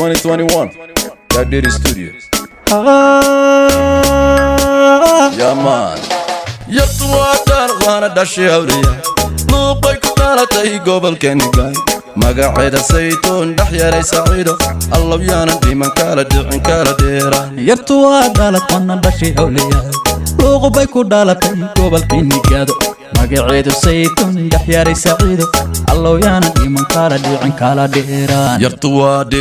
2021 that did the studio. Yeah man. Yartuwatar wana dashi awliya luqay ku dhalatay gobolkeeni gaay magaceeda saytuun dhaxyaray saciido allah yaana dhiman kala dhicin kala dheeraan yartuwatar wana dashi awliya luqay ku dhalatay gobolkeeni gaado magaceeda saytuun dhaxyaray saciido allah yaana dhiman kala dhicin kala dheeraan yartuwaade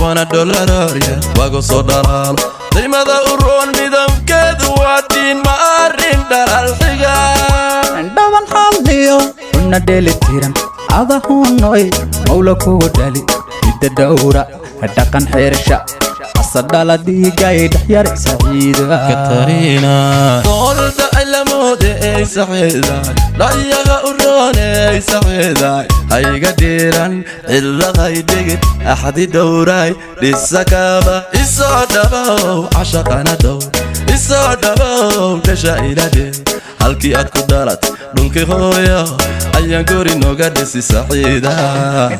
wana dollarariya wago soo dhalaalo qiimada u roon midabkeedu waa diin ma arrin dhalal xiga dhawan xalliyo una dheelitiran adahunoy mawla kugu dhali midda dhowra dhaqan xeersha asadhala dhiigay dhaxyaray saciida katarina doolda ilamoode ay saciiday dhayaga u roon ay saciiday hayga dhiiran cilladay dhigid axadi dhowray dhisakaba isoo dhabow cashaqana dhow isoo dhabow dhasha ilade halkii aad ku dhalat dhulkii hooyo ayaan guri nooga dhisi saciida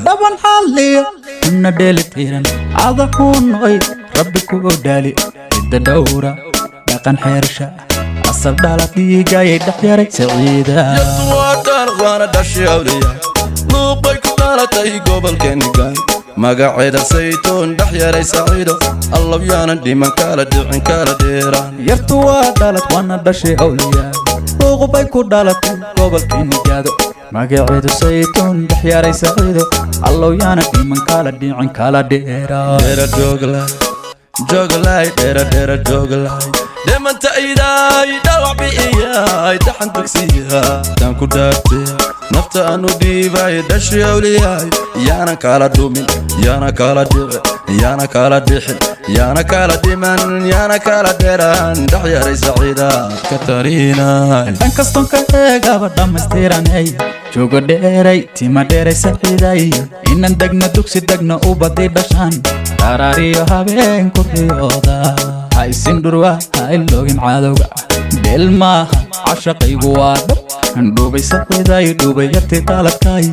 dhaban xalliyo una dheelitiran adahunoy rabbi kugu dhali midda dhowra dhaqan xeersha asadhala dhiigay dhaxyaray saciida yartuwatar wana dashi awliya luqay ku dhalatay gobolkeeni gaay magaceeda saytuun dhaxyaray saciido allah yaana dhiman kala dhicin kala dheeraan yartuwatar wana dashi awliya luqay ku dhalatay gobolkeeni gaado magaceeda saytuun dhaxyaray saciido allah yaana dhiman kala dhicin kala dheeraan dheera joglay dheera joglay dhimanta iday dhawac bi'iyay dhaxan tagsiya tan ku dhaartay nafta aanu dhiibay dhashi awliyay yaana kala dhumin yaana kala dhicin yaana kala dhixin yaana kala dhiman yaana kala dheeraan dhaxyaray saciida katarina dhan kaston ka eegaba dhammaystiranay joogo dheeray tima dheeray saciiday inan degna dugsi degna u badi dhashaan qaraariyo habeen ku riyooda haysin dhurwa ha iloogin cadowga dheel maaha cashaqaygu waa dhab andhuubay saciiday dhuubay yartii dhaladkay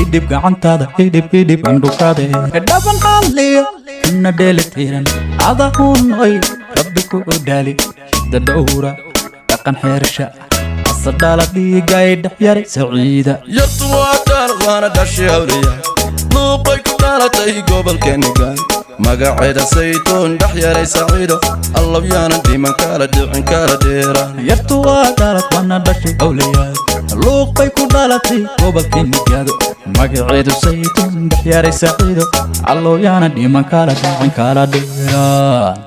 idhib gacantaada idhib andhukaade dhaban xalliyo una dheelitiran adahunoy rabbi kugu dhali midda dhowra dhaqan xeersha asadhala dhiigay dhaxyaray saciida yartuwatar wana dashi awliya luqay ku dhalatay gobolkeeni gaay magaceeda saytuun dhaxyaray saciido allah yaana dhiman kala dhicin kala dheeraan yartuwatar wana dashi awliya luqay ku dhalatay gobolkeeni gaado magaceeda saytuun dhaxyaray saciido allah yaana dhiman kala dhicin kala dheeraan